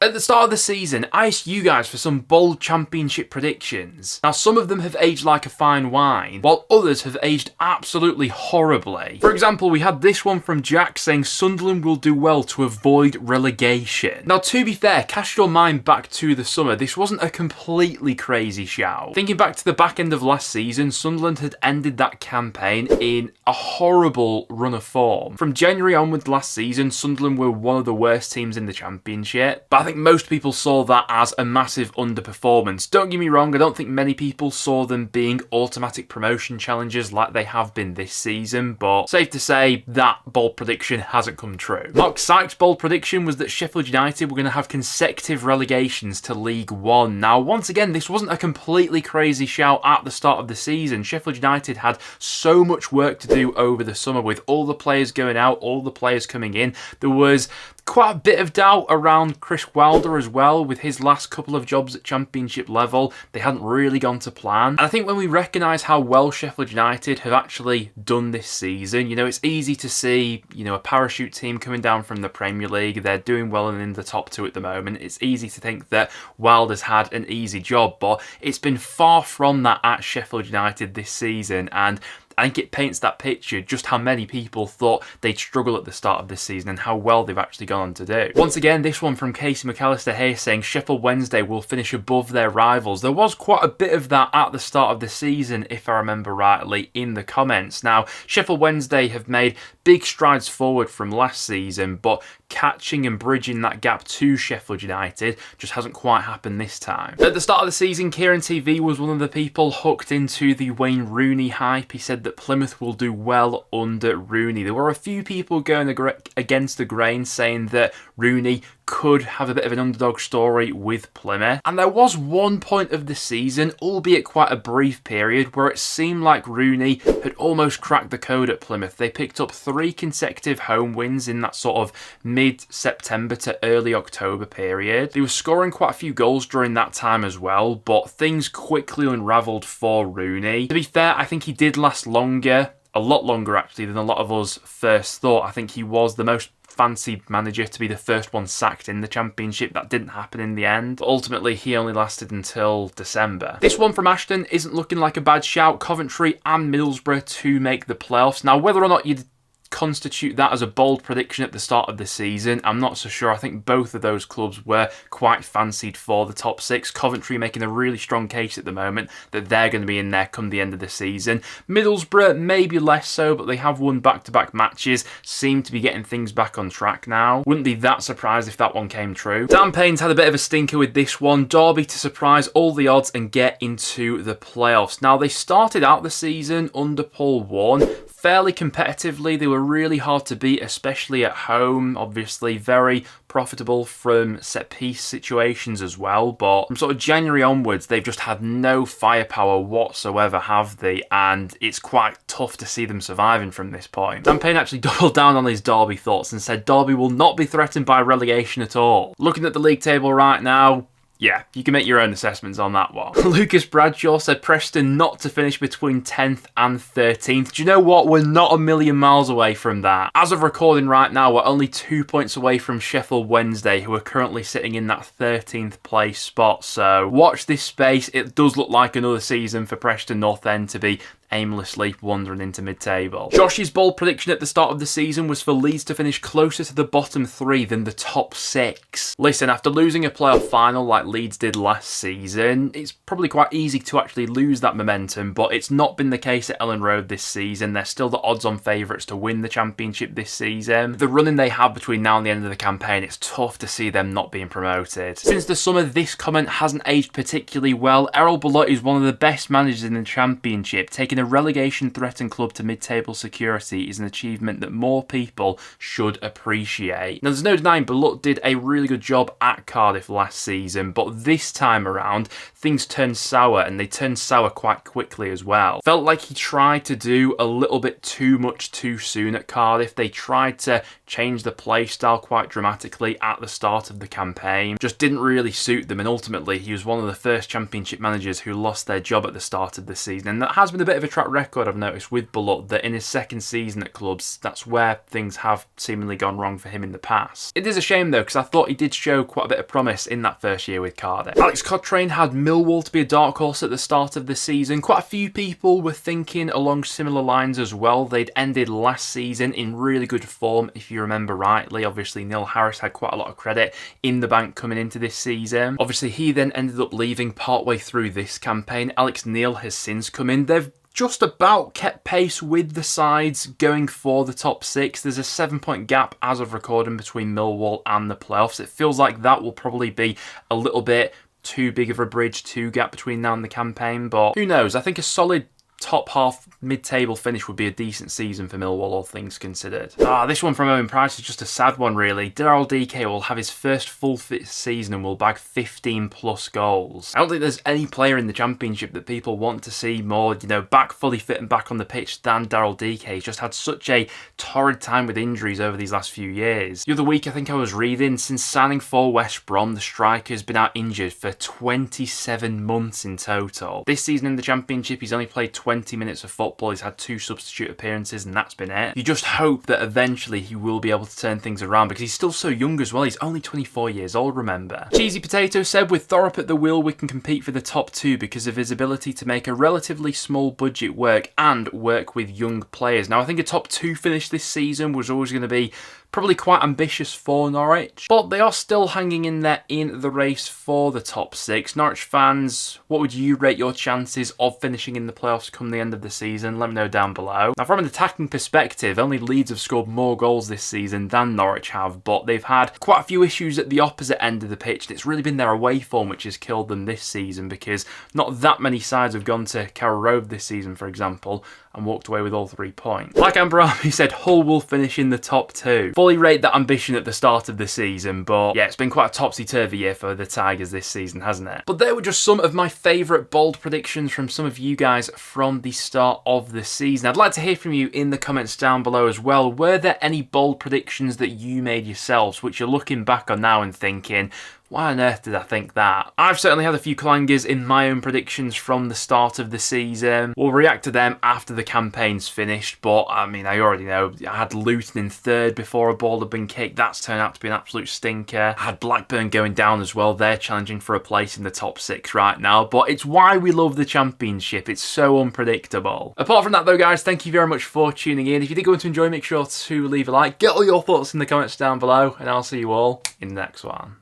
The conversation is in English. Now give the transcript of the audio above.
At the start of the season, I asked you guys for some bold championship predictions. Now, some of them have aged like a fine wine, while others have aged absolutely horribly. For example, we had this one from Jack saying Sunderland will do well to avoid relegation. Now, to be fair, cast your mind back to the summer, this wasn't a completely crazy shout. Thinking back to the back end of last season, Sunderland had ended that campaign in a horrible run of form. From January onwards last season, Sunderland were one of the worst teams in the championship, but I think most people saw that as a massive underperformance. Don't get me wrong, I don't think many people saw them being automatic promotion challengers like they have been this season, but safe to say that bold prediction hasn't come true. Mark Sykes' bold prediction was that Sheffield United were going to have consecutive relegations to League One. Now, once again, this wasn't a completely crazy shout at the start of the season. Sheffield United had so much work to do over the summer with all the players going out, all the players coming in. There was quite a bit of doubt around Chris Wilder as well with his last couple of jobs at championship level. They hadn't really gone to plan. And I think when we recognise how well Sheffield United have actually done this season, it's easy to see, a parachute team coming down from the Premier League. They're doing well and in the top two at the moment. It's easy to think that Wilder's had an easy job, but it's been far from that at Sheffield United this season, and I think it paints that picture just how many people thought they'd struggle at the start of this season and how well they've actually gone on to do. Once again, this one from Casey McAllister here saying Sheffield Wednesday will finish above their rivals. There was quite a bit of that at the start of the season, if I remember rightly, in the comments. Now, Sheffield Wednesday have made big strides forward from last season, but catching and bridging that gap to Sheffield United just hasn't quite happened this time. At the start of the season, Kieran TV was one of the people hooked into the Wayne Rooney hype. He said that Plymouth will do well under Rooney. There were a few people going against the grain saying that Rooney could have a bit of an underdog story with Plymouth. And there was one point of the season, albeit quite a brief period, where it seemed like Rooney had almost cracked the code at Plymouth. They picked up 3 consecutive home wins in that sort of mid-September to early October period. They were scoring quite a few goals during that time as well, but things quickly unravelled for Rooney. To be fair, I think he did last longer, a lot longer actually, than a lot of us first thought. I think he was the most fancied manager to be the first one sacked in the championship. That didn't happen in the end. But ultimately, he only lasted until December. This one from Ashton isn't looking like a bad shout. Coventry and Middlesbrough to make the playoffs. Now, whether or not you'd constitute that as a bold prediction at the start of the season, I'm not so sure. I think both of those clubs were quite fancied for the top 6. Coventry making a really strong case at the moment that they're going to be in there come the end of the season. Middlesbrough maybe less so, but they have won back-to-back matches, seem to be getting things back on track now. Wouldn't be that surprised if that one came true. Dan Payne's had a bit of a stinker with this one. Derby to surprise all the odds and get into the playoffs. Now, they started out the season under Paul Warne fairly competitively. They were really hard to beat, especially at home. Obviously, very profitable from set-piece situations as well. But from sort of January onwards, they've just had no firepower whatsoever, have they? And it's quite tough to see them surviving from this point. Dan Payne actually doubled down on his Derby thoughts and said Derby will not be threatened by relegation at all. Looking at the league table right now, yeah, you can make your own assessments on that one. Lucas Bradshaw said Preston not to finish between 10th and 13th. Do you know what? We're not a million miles away from that. As of recording right now, we're only 2 points away from Sheffield Wednesday, who are currently sitting in that 13th place spot. So watch this space. It does look like another season for Preston North End to be aimlessly wandering into mid-table. Josh's bold prediction at the start of the season was for Leeds to finish closer to the bottom 3 than the top 6. Listen, after losing a playoff final like Leeds did last season, it's probably quite easy to actually lose that momentum, but it's not been the case at Ellen Road this season. They're still the odds-on favourites to win the championship this season. The running they have between now and the end of the campaign, it's tough to see them not being promoted. Since the summer, this comment hasn't aged particularly well. Errol Bulut is one of the best managers in the championship, taking a relegation-threatened club to mid-table security is an achievement that more people should appreciate. Now, there's no denying Bulut did a really good job at Cardiff last season, but this time around, things turned sour, and they turned sour quite quickly as well. Felt like he tried to do a little bit too much too soon at Cardiff. They tried to change the play style quite dramatically at the start of the campaign. Just didn't really suit them, and ultimately he was one of the first championship managers who lost their job at the start of the season, and that has been a bit of a a track record, I've noticed, with Bullock, that in his second season at clubs, that's where things have seemingly gone wrong for him in the past. It is a shame though, because I thought he did show quite a bit of promise in that first year with Cardiff. Alex Cochrane had Millwall to be a dark horse at the start of the season. Quite a few people were thinking along similar lines as well. They'd ended last season in really good form, if you remember rightly. Obviously, Neil Harris had quite a lot of credit in the bank coming into this season. Obviously, he then ended up leaving partway through this campaign. Alex Neil has since come in. They've just about kept pace with the sides going for the top 6. There's a 7-point gap as of recording between Millwall and the playoffs. It feels like that will probably be a little bit too big of a bridge to gap between now and the campaign, but who knows? I think a solid top half mid-table finish would be a decent season for Millwall, all things considered. This one from Owen Price is just a sad one really. Daryl DK will have his first full fit season and will bag 15 plus goals. I don't think there's any player in the Championship that people want to see more, back fully fit and back on the pitch than Daryl DK. He's just had such a torrid time with injuries over these last few years. The other week I think I was reading, since signing for West Brom, the striker's been out injured for 27 months in total. This season in the Championship he's only played 20 minutes of football, he's had 2 substitute appearances and that's been it. You just hope that eventually he will be able to turn things around because he's still so young as well. He's only 24 years old, remember. Cheesy Potato said, with Thorpe at the wheel we can compete for the top 2 because of his ability to make a relatively small budget work and work with young players. Now I think a top 2 finish this season was always going to be probably quite ambitious for Norwich, but they are still hanging in there in the race for the top 6. Norwich fans, what would you rate your chances of finishing in the playoffs come the end of the season? Let me know down below. Now from an attacking perspective, only Leeds have scored more goals this season than Norwich have, but they've had quite a few issues at the opposite end of the pitch, and it's really been their away form which has killed them this season, because not that many sides have gone to Carrow Road this season, for example, and walked away with all 3 points. Like Amber Army said, Hull will finish in the top 2. Fully rate that ambition at the start of the season, but yeah, it's been quite a topsy-turvy year for the Tigers this season, hasn't it? But there were just some of my favourite bold predictions from some of you guys from the start of the season. I'd like to hear from you in the comments down below as well. Were there any bold predictions that you made yourselves, which you're looking back on now and thinking, why on earth did I think that? I've certainly had a few clangers in my own predictions from the start of the season. We'll react to them after the campaign's finished, but I mean, I already know. I had Luton in 3rd before a ball had been kicked. That's turned out to be an absolute stinker. I had Blackburn going down as well. They're challenging for a place in the top 6 right now, but it's why we love the Championship. It's so unpredictable. Apart from that though, guys, thank you very much for tuning in. If you did go on to enjoy, make sure to leave a like. Get all your thoughts in the comments down below, and I'll see you all in the next one.